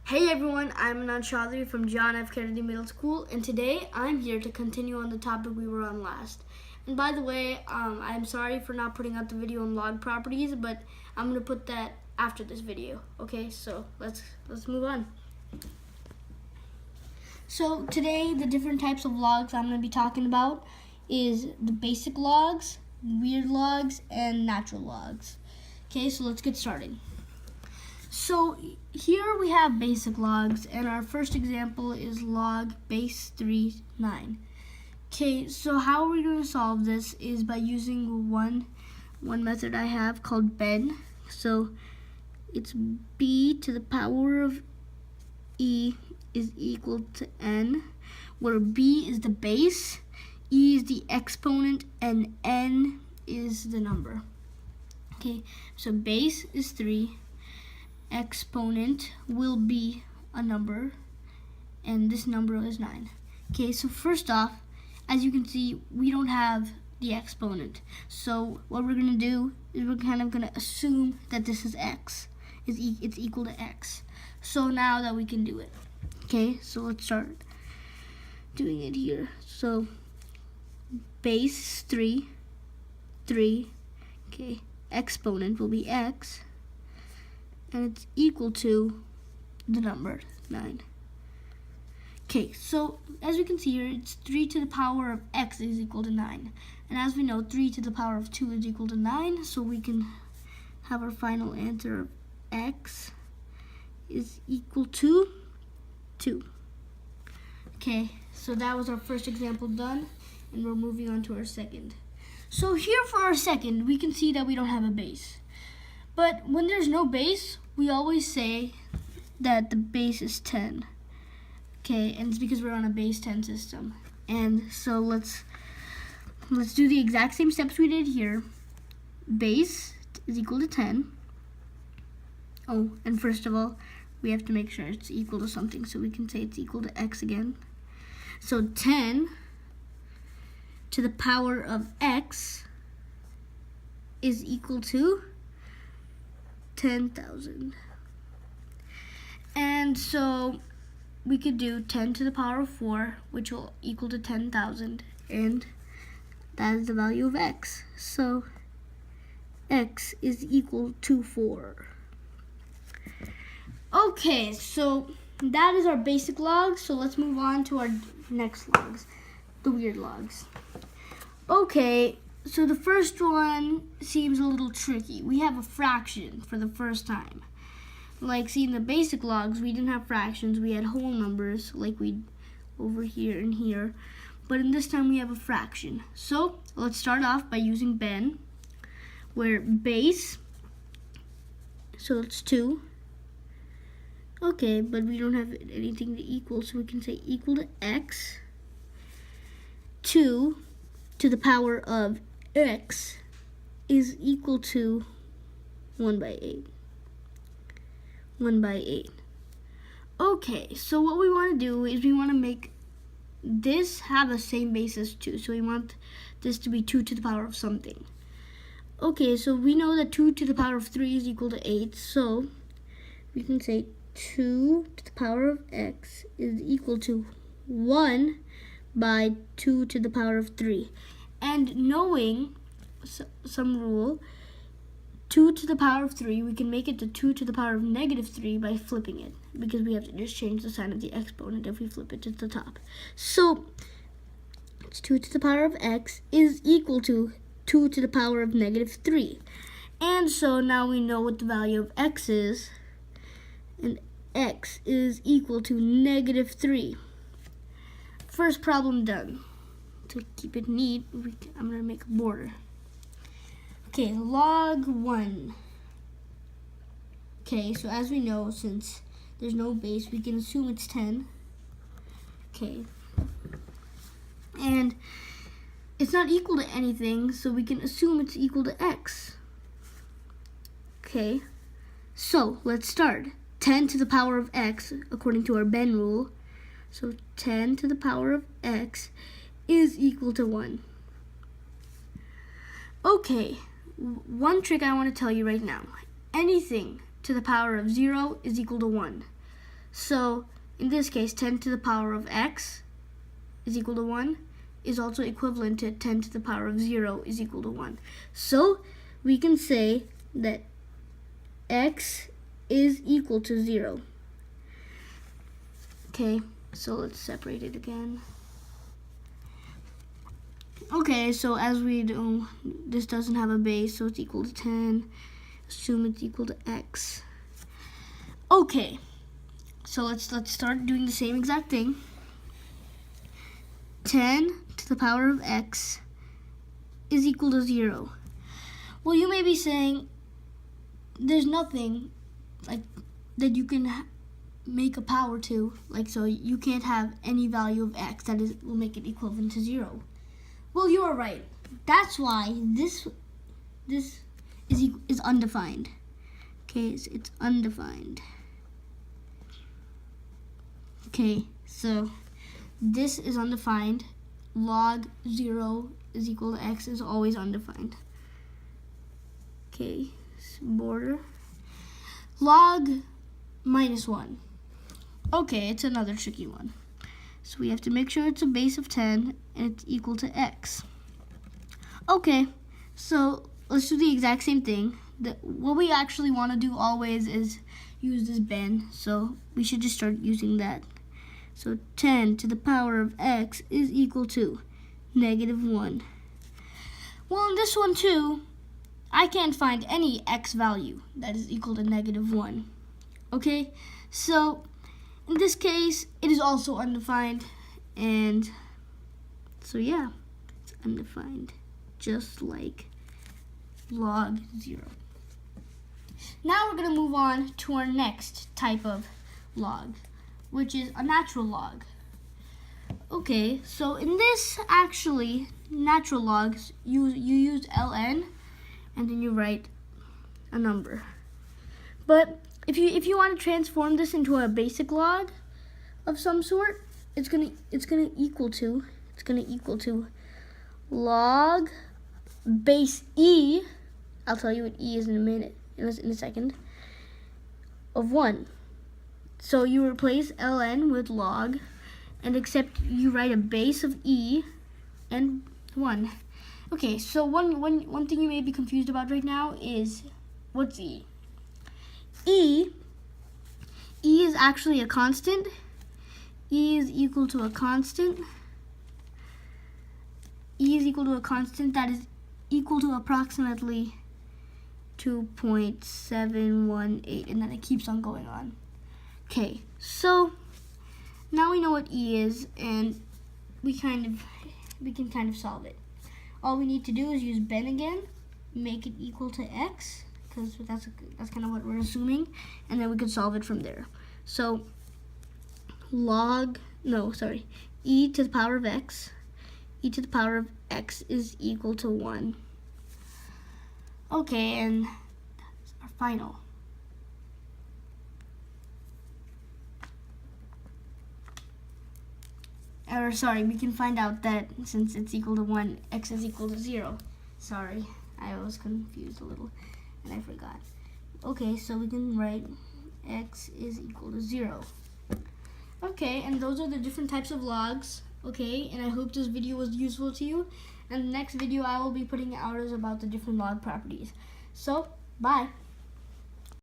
Hey everyone, I'm Anand Chaudhary from John F. Kennedy Middle School, and today I'm here to continue on the topic we were on last. And by the way, I'm sorry for not putting out the video on log properties, but I'm gonna put that after this video. Okay, so let's move on. So today, the different types of logs I'm gonna be talking about is the basic logs, weird logs, and natural logs. Okay, so let's get started. So here we have basic logs, and our first example is log base 3 9. Okay, so how we're going to solve this is by using one method I have called Ben. So it's b to the power of e is equal to n, where b is the base, e is the exponent, and n is the number. Okay, so base is 3. Exponent will be a number, and this number is 9. Okay, so first off, as you can see, we don't have the exponent. So what we're going to do is we're kind of going to assume that this is x, it's equal to x. So now that we can do it. Okay, so let's start doing it here. So base 3, okay, exponent will be x, and it's equal to the number 9. Okay, so as we can see here, it's 3 to the power of x is equal to 9. And as we know, 3 to the power of 2 is equal to 9, so we can have our final answer of x is equal to 2. Okay, so that was our first example done, and we're moving on to our second. So here for our second, we can see that we don't have a base. But when there's no base, we always say that the base is 10. Okay, and it's because we're on a base 10 system. And so let's do the exact same steps we did here. Base is equal to 10. Oh, and first of all, we have to make sure it's equal to something, so we can say it's equal to x again. So 10 to the power of x is equal to 10,000. And so we could do 10 to the power of 4, which will equal to 10,000, and that is the value of x. So x is equal to 4. Okay, so that is our basic logs. So let's move on to our next logs, the weird logs. Okay, so the first one seems a little tricky. We have a fraction for the first time. Like, see, in the basic logs, we didn't have fractions. We had whole numbers, like we over here and here. But in this time, we have a fraction. So let's start off by using Ben, where base, so it's 2. Okay, but we don't have anything to equal, so we can say equal to x. 2 to the power of x is equal to 1 by 8. 1 by 8. Okay, so what we want to do is we want to make this have the same base as 2. So we want this to be 2 to the power of something. Okay, so we know that 2 to the power of 3 is equal to 8. So we can say 2 to the power of x is equal to 1 by 2 to the power of 3. And knowing some rule, 2 to the power of 3, we can make it to 2 to the power of negative 3 by flipping it, because we have to just change the sign of the exponent if we flip it to the top. So it's 2 to the power of x is equal to 2 to the power of negative 3. And so now we know what the value of x is, and x is equal to negative 3. First problem done. To keep it neat, I'm going to make a border. Okay, log 1. Okay, so as we know, since there's no base, we can assume it's 10. Okay. And it's not equal to anything, so we can assume it's equal to x. Okay, so let's start. 10 to the power of x, according to our Ben rule. So 10 to the power of x is equal to 1. Okay, one trick I want to tell you right now. Anything to the power of 0 is equal to 1. So in this case, 10 to the power of x is equal to 1 is also equivalent to 10 to the power of 0 is equal to 1. So we can say that x is equal to 0. Okay, so let's separate it again. Okay, so as we know, this doesn't have a base, so it's equal to 10. Assume it's equal to x. Okay, so let's start doing the same exact thing. 10 to the power of x is equal to 0. Well, you may be saying there's nothing like that you can make a power to, like, so you can't have any value of x that will make it equivalent to 0. Well, you are right. That's why this is undefined. Okay, so it's undefined. Okay, so this is undefined. Log 0 is equal to x is always undefined. Okay, border. Log minus 1. Okay, it's another tricky one. So we have to make sure it's a base of 10 and it's equal to x. Okay, so let's do the exact same thing. What we actually want to do always is use this bend, so we should just start using that. So 10 to the power of x is equal to -1. Well, in this one too, I can't find any x value that is equal to -1. Okay, so in this case, it is also undefined, and so yeah, it's undefined, just like log 0. Now we're going to move on to our next type of log, which is a natural log. Okay, so in this, actually, natural logs, you use ln, and then you write a number. But if you want to transform this into a basic log of some sort, it's gonna equal to log base e. I'll tell you what e is in a minute, in a second. Of 1. So you replace ln with log, and except you write a base of e and 1. Okay, so one thing you may be confused about right now is what's e? E is actually a constant. E is equal to a constant. E is equal to a constant that is equal to approximately 2.718, and then it keeps on going on. Okay, so now we know what e is, and we can kind of solve it. All we need to do is use ben again, make it equal to x, because that's kind of what we're assuming, and then we can solve it from there. So e to the power of x, e to the power of x is equal to 1. Okay, and that's our final. Or sorry, we can find out that since it's equal to 1, x is equal to 0. Sorry, I was confused a little and I forgot. Okay, so we can write x is equal to 0. Okay, and those are the different types of logs. Okay, and I hope this video was useful to you. And the next video I will be putting out is about the different log properties. So, bye.